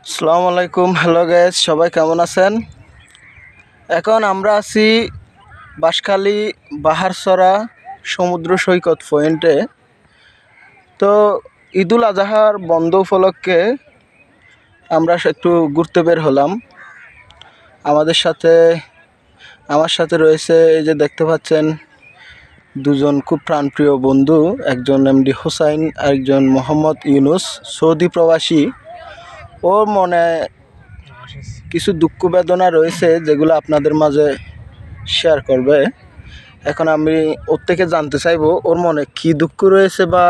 আসসালামু আলাইকুম, hello guys, সবাই কেমন আছেন? এখন আমরা আছি বাঁশখালী বাহারছড়া সমুদ্র সৈকত পয়েন্টে। তো ঈদুল আজহার বন্ধ উপলক্ষে আমরা একটু ঘুরতে বের হলাম। আমার সাথে রয়েছে, এই যে দেখতে পাচ্ছেন, দুজন খুব প্রাণপ্রিয় বন্ধু, একজন এমডি হোসাইন, আরেকজন মোহাম্মদ ইউনুস, সৌদি প্রবাসী। ওর মনে কিছু দুঃখ বেদনা রয়েছে যেগুলো আপনাদের মাঝে শেয়ার করবে। এখন আমি ওর থেকে জানতে চাইবো ওর মনে কি দুঃখ রয়েছে বা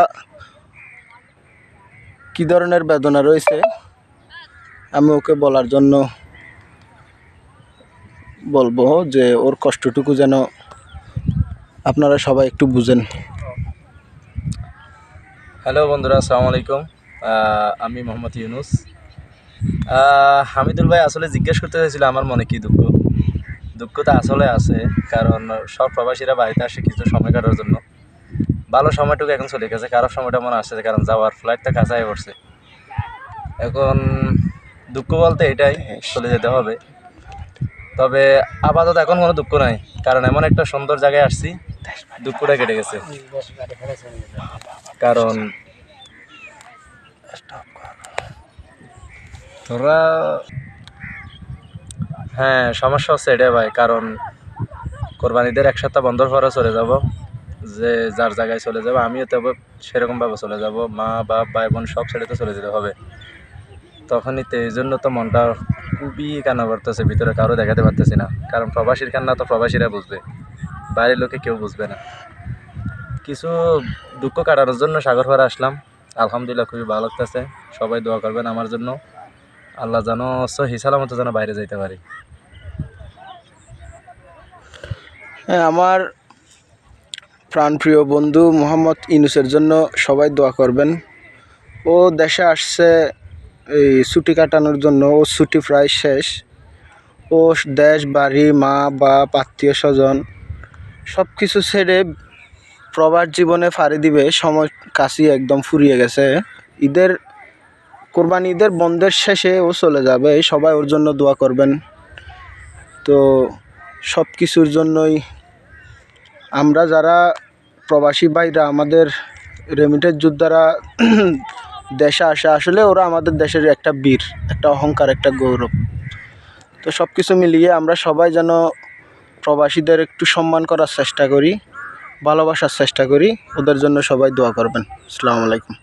কি ধরনের বেদনা রয়েছে। আমি ওকে বলার জন্য বলবো যে ওর কষ্টটুকু যেন আপনারা সবাই একটু বুঝেন। হ্যালো বন্ধুরা, আসসালামু আলাইকুম। আমি মোহাম্মদ ইউনুস। হামিদুল ভাই আসলে জিজ্ঞেস করতে হয়েছিল আমার মনে কি দুঃখ। দুঃখ তো আসলে আছে, কারণ সব প্রবাসীরা বাড়িতে আসে কিছু সময় কাটার জন্য। ভালো সময়টুকু এখন চলে গেছে, খারাপ সময়টা মনে আসছে, কারণ যাওয়ার ফ্লাইটটা কাছাই পড়ছে। এখন দুঃখ বলতে এটাই, চলে যেতে হবে। তবে আপাতত এখন কোনো দুঃখ নাই, কারণ এমন একটা সুন্দর জায়গায় আসছি, দুঃখটা কেটে গেছে। কারণ তোরা হ্যাঁ, সমস্যা হচ্ছে এটাই ভাই, কারণ কোরবানিদের এক সপ্তাহ বন্ধর পরে চলে যাব, যে যার জায়গায় চলে যাব। আমিও তবে সেরকমভাবে চলে যাব, মা বাপ ভাই বোন সব ছেড়ে তো চলে যেতে হবে। তখনই তো এই জন্য তো মনটা খুবই কান্না করতেছে, ভিতরে কারো দেখাতে পারতেছি না, কারণ প্রবাসীর কান্না তো প্রবাসীরা বুঝবে, বাইরের লোকে কেউ বুঝবে না। কিছু দুঃখ কাটানোর জন্য সাগর পাড়ে আসলাম। আলহামদুলিল্লাহ, খুবই ভালো লাগতেছে। সবাই দোয়া করবেন আমার জন্য, আল্লাহ যেন সহি সালামত যেন বাইরে যাইতে পারি। হ্যাঁ, আমার প্রাণপ্রিয় বন্ধু মোহাম্মদ ইউনুসের জন্য সবাই দোয়া করবেন। ও দেশে আসছে এই ছুটি কাটানোর জন্য। ও ছুটি প্রায় শেষ। ও দেশ বাড়ি, মা বাপ, আত্মীয় স্বজন সব কিছু ছেড়ে প্রবাস জীবনে পাড়ি দিবে। সময় কাছে একদম ফুরিয়ে গেছে। কোরবানি ঈদের বন্ধের শেষে ও চলে যাবে। সবাই ওর জন্য দোয়া করবেন। তো সব কিছুর জন্যই আমরা যারা প্রবাসী ভাইরা, আমাদের রেমিটেন্স যোদ্ধারা দেশে আসে, আসলে ওরা আমাদের দেশের একটা বীর, একটা অহংকার, একটা গৌরব। তো সব কিছু মিলিয়ে আমরা সবাই যেন প্রবাসীদের একটু সম্মান করার চেষ্টা করি, ভালোবাসার চেষ্টা করি। ওদের জন্য সবাই দোয়া করবেন। আসসালামু আলাইকুম।